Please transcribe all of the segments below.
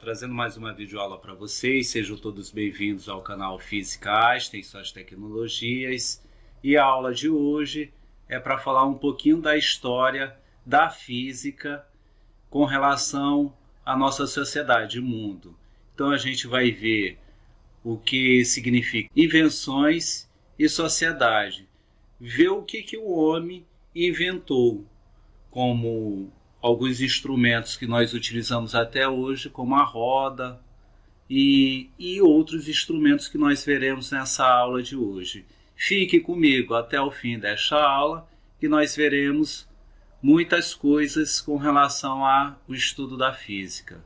trazendo mais uma videoaula para vocês. Sejam todos bem-vindos ao canal Física Einstein, suas tecnologias. E a aula de hoje é para falar um pouquinho da história da física com relação à nossa sociedade e mundo. Então a gente vai ver o que significa invenções e sociedade. Ver o que o homem inventou, como alguns instrumentos que nós utilizamos até hoje, como a roda e outros instrumentos que nós veremos nessa aula de hoje. Fique comigo até o fim desta aula, que nós veremos muitas coisas com relação ao estudo da física.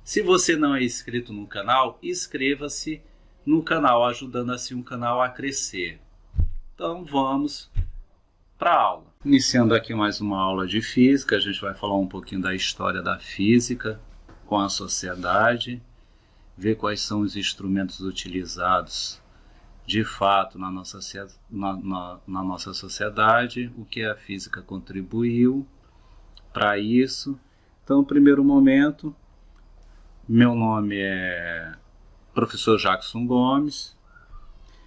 Se você não é inscrito no canal, inscreva-se no canal, ajudando assim o canal a crescer. Então vamos para a aula. Iniciando aqui mais uma aula de física, a gente vai falar um pouquinho da história da física com a sociedade, ver quais são os instrumentos utilizados de fato na nossa sociedade, o que a física contribuiu para isso. Então, no primeiro momento, meu nome é professor Jackson Gomes.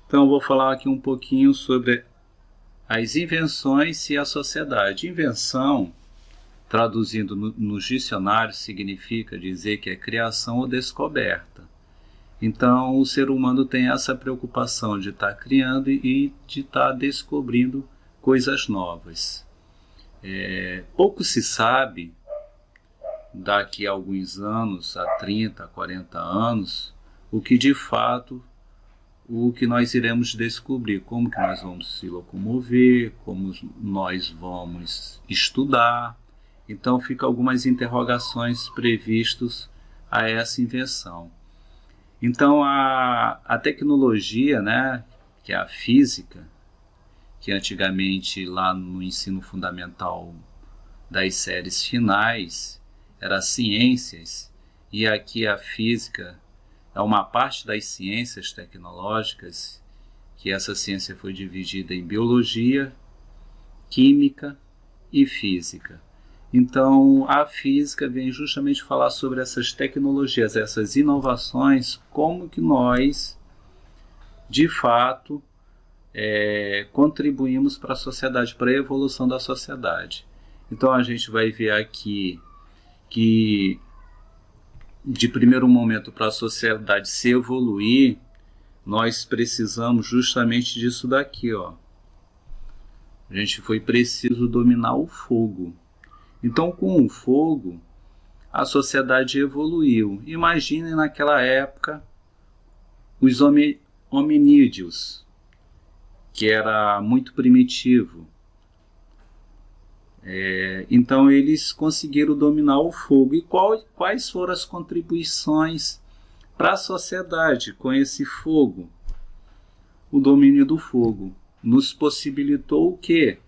Então, eu vou falar aqui um pouquinho sobre as invenções e a sociedade. Invenção, traduzindo nos dicionários, significa dizer que é criação ou descoberta. Então, o ser humano tem essa preocupação de estar criando e de estar descobrindo coisas novas. Pouco se sabe, daqui a alguns anos, a 30, 40 anos, o que de fato o que nós iremos descobrir, como que nós vamos se locomover, como nós vamos estudar. Então, ficam algumas interrogações previstas a essa invenção. Então, a tecnologia, né, que é a física, que antigamente lá no ensino fundamental das séries finais, era ciências, e aqui a física é uma parte das ciências tecnológicas, que essa ciência foi dividida em biologia, química e física. Então, a física vem justamente falar sobre essas tecnologias, essas inovações, como que nós, de fato, contribuímos para a sociedade, para a evolução da sociedade. Então, a gente vai ver aqui que de primeiro momento, para a sociedade se evoluir, nós precisamos justamente disso daqui, ó. A gente foi preciso dominar o fogo. Então, com o fogo, a sociedade evoluiu. Imaginem naquela época os hominídeos, que era muito primitivo. Então eles conseguiram dominar o fogo. E quais foram as contribuições para a sociedade com esse fogo? O domínio do fogo nos possibilitou o quê?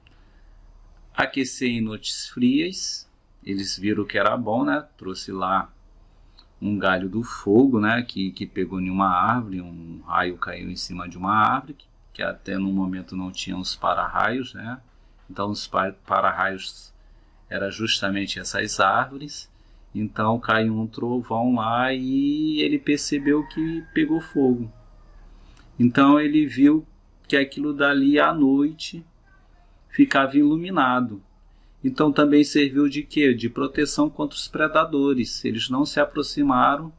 Aquecer em noites frias. Eles viram que era bom, né? Trouxe lá um galho do fogo, né? Que pegou em uma árvore, um raio caiu em cima de uma árvore, que até no momento não tinha os para-raios, né? Então, os para-raios eram justamente essas árvores. Então, caiu um trovão lá e ele percebeu que pegou fogo. Então, ele viu que aquilo dali à noite ficava iluminado. Então, também serviu de quê? De proteção contra os predadores. Eles não se aproximaram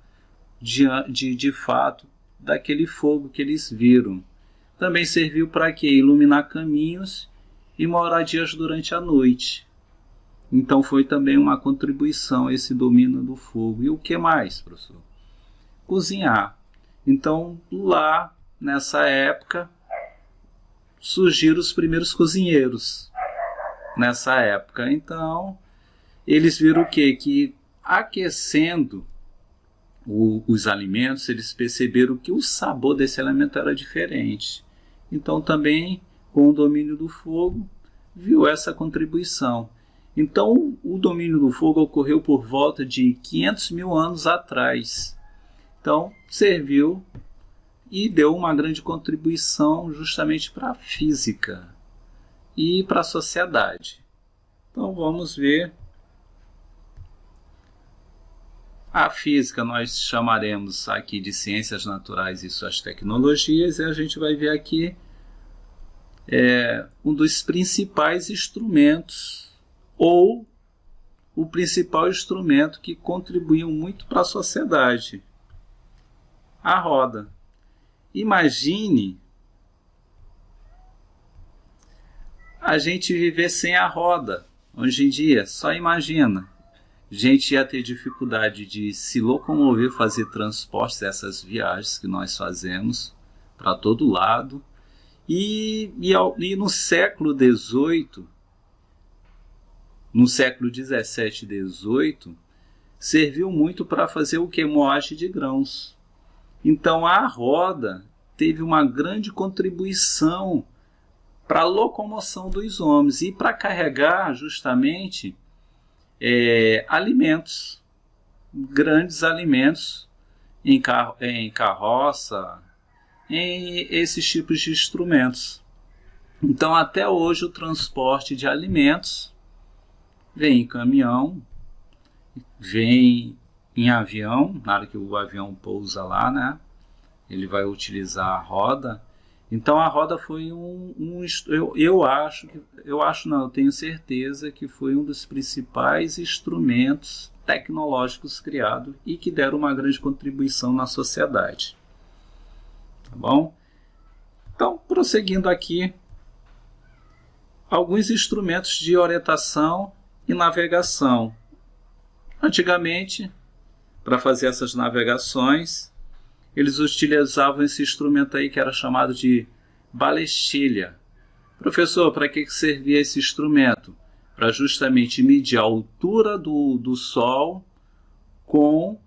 de fato daquele fogo que eles viram. Também serviu para quê? Iluminar caminhos e moradias durante a noite. Então foi também uma contribuição esse domínio do fogo. E o que mais, professor? Cozinhar. Então lá, nessa época, surgiram os primeiros cozinheiros. Nessa época. Então, eles viram o quê? Que aquecendo os alimentos, eles perceberam que o sabor desse alimento era diferente. Então também, com o domínio do fogo, viu essa contribuição. Então, o domínio do fogo ocorreu por volta de 500 mil anos atrás. Então, serviu e deu uma grande contribuição justamente para a física e para a sociedade. Então, vamos ver A física nós chamaremos aqui de ciências naturais e suas tecnologias, e a gente vai ver aqui um dos principais instrumentos, ou o principal instrumento que contribuiu muito para a sociedade, a roda. Imagine a gente viver sem a roda. Hoje em dia, só imagina. A gente ia ter dificuldade de se locomover, fazer transportes, essas viagens que nós fazemos para todo lado. E no século XVIII, no século XVII e XVIII, serviu muito para fazer o que? Moagem de grãos. Então a roda teve uma grande contribuição para a locomoção dos homens e para carregar justamente alimentos, grandes alimentos em carroça, em esses tipos de instrumentos. Então até hoje o transporte de alimentos vem em caminhão, vem em avião, na hora que o avião pousa lá, né? Ele vai utilizar a roda. Então a roda foi eu tenho certeza que foi um dos principais instrumentos tecnológicos criados e que deram uma grande contribuição na sociedade. Tá bom? Então, prosseguindo aqui, alguns instrumentos de orientação e navegação. Antigamente, para fazer essas navegações, eles utilizavam esse instrumento aí que era chamado de balestilha. Professor, para que servia esse instrumento? Para justamente medir a altura do Sol com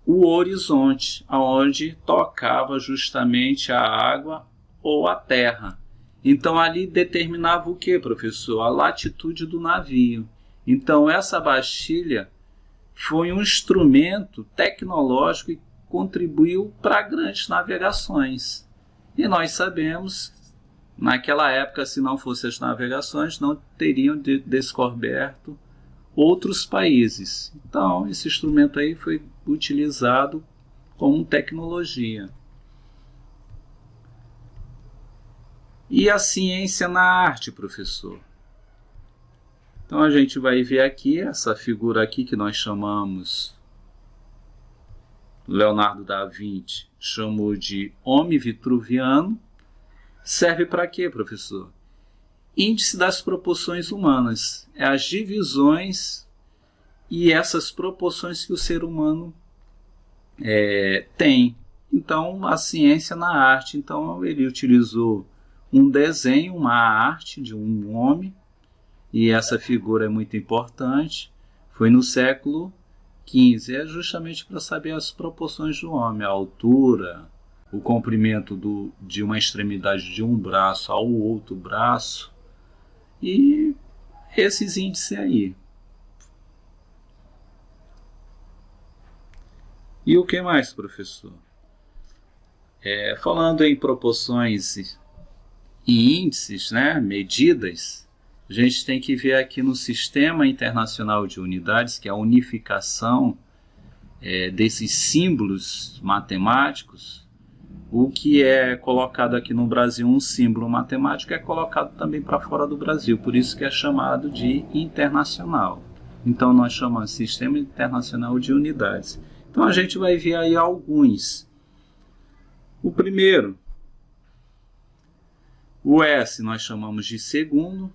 o horizonte, aonde tocava justamente a água ou a terra. Então ali determinava o que, professor? A latitude do navio. Então essa bastilha foi um instrumento tecnológico e contribuiu para grandes navegações. E nós sabemos, naquela época, se não fossem as navegações, não teriam descoberto outros países. Então, esse instrumento aí foi utilizado como tecnologia. E a ciência na arte, professor? Então, a gente vai ver aqui, essa figura aqui que nós chamamos, Leonardo da Vinci chamou de homem vitruviano. Serve para quê, professor? Índice das proporções humanas. É as divisões e essas proporções que o ser humano tem. Então, a ciência na arte. Então, ele utilizou um desenho, uma arte de um homem, e essa figura é muito importante. Foi no século XV, é justamente para saber as proporções do homem, a altura, o comprimento de uma extremidade de um braço ao outro braço, e esses índices aí. E o que mais, professor? Falando em proporções e índices, né, medidas, a gente tem que ver aqui no Sistema Internacional de Unidades, que é a unificação desses símbolos matemáticos. O que é colocado aqui no Brasil um símbolo matemático é colocado também para fora do Brasil, por isso que é chamado de internacional. Então nós chamamos de Sistema Internacional de Unidades. Então a gente vai ver aí alguns. O primeiro, o S nós chamamos de segundo,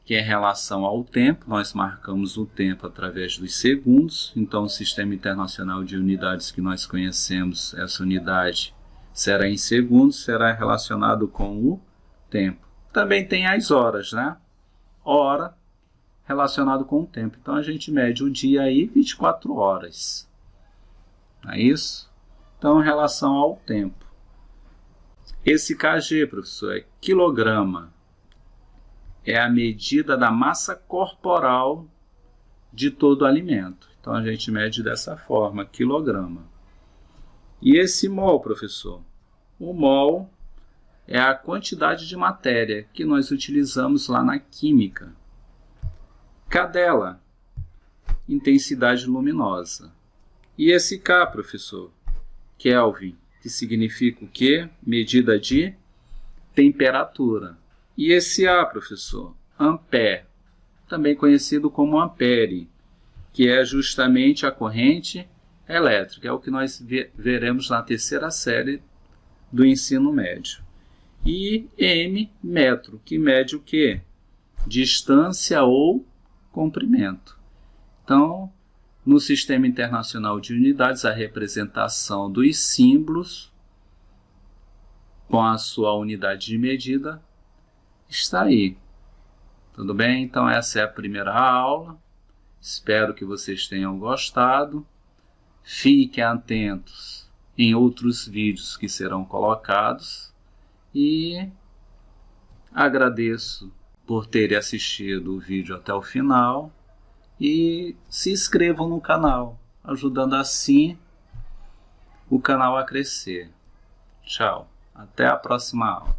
que é relação ao tempo. Nós marcamos o tempo através dos segundos. Então o Sistema Internacional de Unidades que nós conhecemos, essa unidade será em segundos, será relacionado com o tempo. Também tem as horas, né? Hora relacionado com o tempo. Então a gente mede o dia aí 24 horas. Não é isso? Então, em relação ao tempo. Esse kg, professor, é quilograma. É a medida da massa corporal de todo alimento. Então a gente mede dessa forma, quilograma. E esse mol, professor? O mol é a quantidade de matéria que nós utilizamos lá na química. Cadela, intensidade luminosa. E esse K, professor? Kelvin, que significa o quê? Medida de temperatura. E esse A, professor? Ampere, também conhecido como ampere, que é justamente a corrente elétrica. É o que nós veremos na terceira série do ensino médio. E M, metro, que mede o quê? Distância ou comprimento. Então, no Sistema Internacional de Unidades, a representação dos símbolos com a sua unidade de medida está aí. Tudo bem? Então, essa é a primeira aula. Espero que vocês tenham gostado. Fiquem atentos em outros vídeos que serão colocados. E agradeço por terem assistido o vídeo até o final. E se inscrevam no canal, ajudando assim o canal a crescer. Tchau, até a próxima aula.